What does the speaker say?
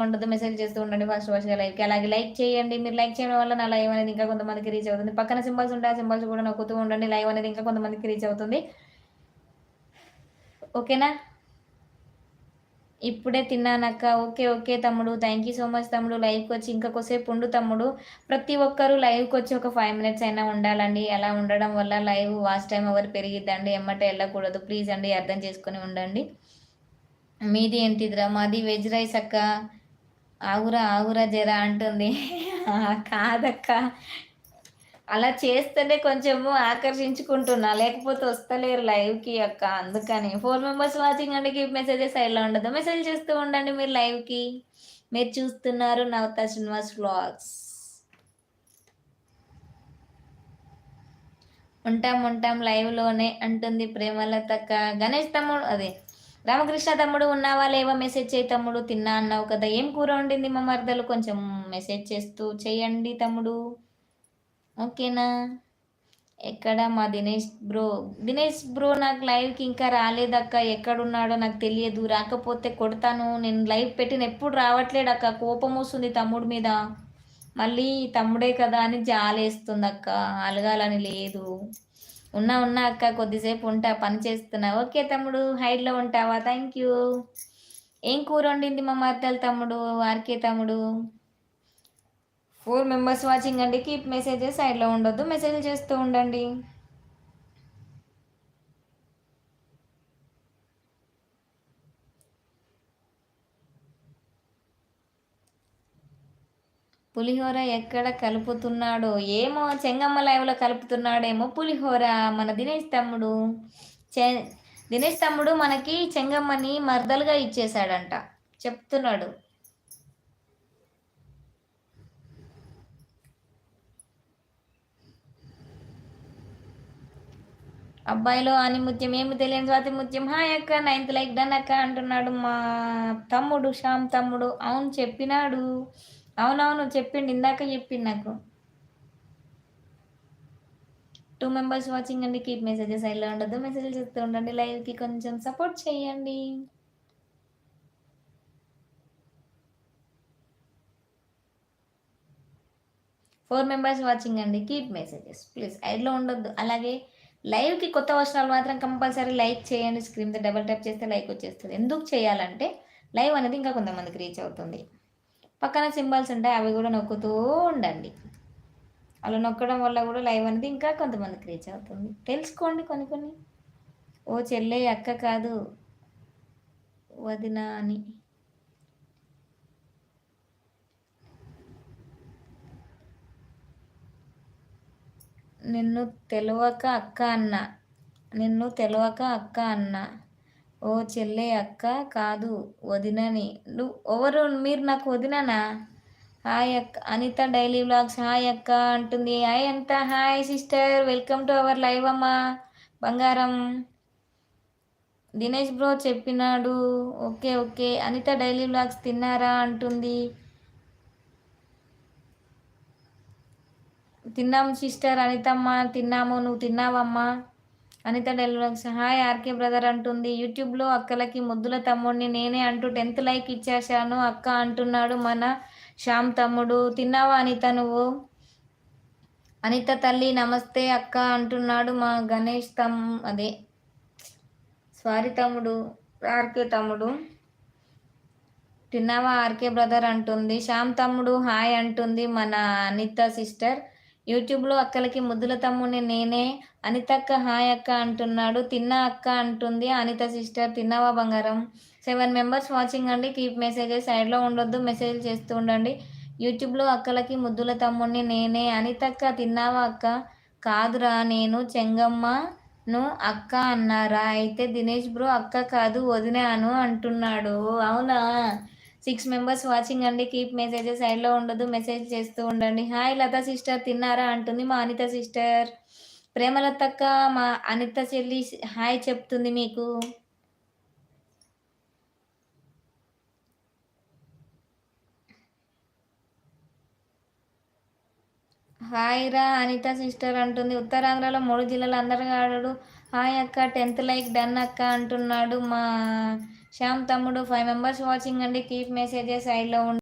ఉండదు. మెసేజ్ చేస్తూ ఉండండి ఫాస్ట్‌గా లైవ్‌కి. అలాగే లైక్ చేయండి. మీరు లైక్ చేయడం వల్ల నా లైవ్ అనేది ఇంకా కొంతమందికి రీచ్ అవుతుంది. పక్కన సింబల్స్ ఉంటాయి. ఆ సింబల్స్ కూడా నొక్కుతూ ఉండండి. లైవ్ అనేది ఇంకా కొంతమందికి రీచ్ అవుతుంది. ఓకేనా? ఇప్పుడే తిన్నానక్క. ఓకే. ఓకే తమ్ముడు. థాంక్ యూ సో మచ్ తమ్ముడు. లైవ్‌కొచ్చి ఇంకా కొద్దిసేపు ఉండు తమ్ముడు. ప్రతి ఒక్కరు లైవ్‌కొచ్చి ఒక 5 మినిట్స్ అయినా ఉండాలండి. అలా ఉండడం వల్ల లైవ్ వాచ్ టైమ్ అవర్ పెరిగిద్దండి. ఎమ్మటే ఎళ్ళకూడదు. ప్లీజ్ అండి అర్థం చేసుకొని ఉండండి. మీది ఏంటిదిరా? మాది వెజ్ రైస్ అక్క. ఆగురా ఆగురా జర అంటుంది. కాదక్క. అలా చేస్తేనే కొంచెము ఆకర్షించుకుంటున్నా. లేకపోతే వస్తలేరు లైవ్‌కి అక్క. అందుకని. 4 మెంబర్స్ వాచింగ్ అండి. కీప్ మెసేజెస్ సైడ్‌లో ఉండదు. మెసేజ్ చేస్తూ ఉండండి మీరు లైవ్‌కి. మీరు చూస్తున్నారు నవత శ్రీనివాస్ వ్లాగ్స్. ఉంటాం ఉంటాం లైవ్‌లోనే అంటుంది ప్రేమలతక్క. గణేష్ తమ్ముడు అదే రామకృష్ణ తమ్ముడు ఉన్నావా లేవా? మెసేజ్ చెయ్యి తమ్ముడు. తిన్నా అన్నావు కదా! ఏం కూర వండింది మా మరదలు? కొంచెం మెసేజ్ చేస్తూ చేయండి తమ్ముడు. ఓకేనా? ఎక్కడ మా దినేష్ బ్రో. దినేష్ బ్రో నాకు లైవ్‌కి ఇంకా రాలేదక్క. ఎక్కడున్నాడో నాకు తెలియదు. రాకపోతే కొడతాను. నేను లైవ్ పెట్టిన ఎప్పుడు రావట్లేదక్క. కోపమొస్తుంది తమ్ముడి మీద. మళ్ళీ తమ్ముడే కదా అని జాలేస్తుందక్క. అలగాలని లేదు. ఉన్నా అక్క కొద్దిసేపు ఉంటా. పని చేస్తున్నా. ఓకే తమ్ముడు. హైడ్‌లో ఉంటావా? Thank you. ఏం కూర వండింది మా మరదలు తమ్ముడు? ఆర్‌కే తమ్ముడు. 4 మెంబర్స్ వాచింగ్ అండి. కీప్ మెసేజెస్ సైడ్‌లో ఉండొద్దు. మెసేజ్‌లు చేస్తూ ఉండండి. పులిహోర ఎక్కడ కలుపుతున్నాడో ఏమో! చెంగమ్మ లైవ్‌లో కలుపుతున్నాడేమో పులిహోర మన దినేష్ తమ్ముడు. చె దినేష్ తమ్ముడు మనకి చెంగమ్మని మరదలుగా ఇచ్చేసాడంట. చెప్తున్నాడు. అబ్బాయిలో ఆణిముత్యం ఏమి తెలియని స్వాతి ముత్యం. హాయ్ అక్క 9థ్ లైక్ డన్ అక్క అంటున్నాడు మా తమ్ముడు శ్యామ్ తమ్ముడు. అవును చెప్పినాడు. అవునవును చెప్పిండు. ఇందాక చెప్పిండు నాకు. 2 మెంబర్స్ వాచింగ్ అండి. కీప్ మెసేజెస్ సైడ్‌లో ఉండొద్దు. మెసేజ్‌లు చేస్తూ ఉండండి. లైవ్‌కి కొంచెం సపోర్ట్ చేయండి. 4 మెంబర్స్ వాచింగ్ అండి. కీప్ మెసేజెస్ ప్లీజ్ సైడ్‌లో ఉండొద్దు. అలాగే లైవ్‌కి కొత్త వచనాలు మాత్రం కంపల్సరీ లైక్ చేయండి. స్క్రీన్ మీద డబుల్ ట్యాప్ చేస్తే లైక్ వచ్చేస్తది. ఎందుకు చేయాలంటే లైవ్ అనేది ఇంకా కొంతమందికి రీచ్ అవుతుంది. పక్కన సింబల్స్ ఉంటాయి. అవి కూడా నొక్కుతూ ఉండండి. అలా నొక్కడం వల్ల కూడా లైవ్ అనేది ఇంకా కొంతమందికి రీచ్ అవుతుంది. తెలుసుకోండి కొన్ని కొన్ని. ఓ చెల్లె అక్క కాదు వదిన అని. నిన్ను తెలవక అక్క అన్న. నిన్ను తెలవక అక్క అన్న. ఓ చెల్లె అక్క కాదు వదినని. ఎవరు మీరు నాకు వదిననా? హాయ్ అక్క అనిత డైలీ వ్లాగ్స్ హాయ్ అక్క అంటుంది. హాయ్ అంత hi sister welcome to our live అమ్మా బంగారం. దినేష్ బ్రో చెప్పినాడు. Okay okay Anitha daily vlogs తిన్నారా అంటుంది. తిన్నాం సిస్టర్ అనితమ్మ తిన్నాము. నువ్వు తిన్నావమ్మా? Anitha daily vlogs hi RK brother అంటుంది. యూట్యూబ్లో అక్కలకి ముద్దుల తమ్ముడిని నేనే అంటూ 10th లైక్ ఇచ్చేసాను అక్క అంటున్నాడు మన శ్యామ్ తమ్ముడు. తిన్నావా అనిత నువ్వు? అనిత తల్లి నమస్తే అక్క అంటున్నాడు మా గణేష్ అదే సారీ తమ్ముడు ఆర్కే తమ్ముడు. తిన్నావా ఆర్కే బ్రదర్ అంటుంది. శ్యామ్ తమ్ముడు హాయ్ అంటుంది మన అనిత సిస్టర్. యూట్యూబ్లో అక్కలకి ముద్దుల తమ్ముడిని నేనే. అనితక్క హాయ్ అక్క అంటున్నాడు. తిన్నా అక్క అంటుంది అనిత సిస్టర్. తిన్నావా బంగారం? 7 మెంబర్స్ వాచింగ్ అండి. కీప్ మెసేజెస్ సైడ్లో ఉండొద్దు. మెసేజ్ చేస్తూ ఉండండి. యూట్యూబ్లో అక్కలకి ముద్దుల తమ్ముడిని నేనే. అనితక్క తిన్నావా అక్క? కాదురా నేను చెంగమ్మను అక్క అన్నారా? అయితే దినేష్ బ్రో అక్క కాదు వదినాను అంటున్నాడు. అవునా? 6 మెంబర్స్ వాచింగ్ అండి. కీప్ మెసేజెస్ సైడ్‌లో ఉండదు. మెసేజ్ చేస్తూ ఉండండి. హాయ్ లత సిస్టర్ తిన్నారా అంటుంది మా అనిత సిస్టర్. ప్రేమలతక్క మా అనిత చెల్లి హాయ్ చెప్తుంది మీకు. హాయ్ రా అనిత సిస్టర్ అంటుంది. ఉత్తరాంధ్రలో 3 జిల్లాల అందరిగాడు హాయ్ అక్క 10th లైక్ డన్ అక్క అంటున్నాడు మా శ్యామ్ తమ్ముడు 5 మెంబర్స్ వాచింగ్ అండి. కీప్ మెసేజెస్ సైడ్‌లో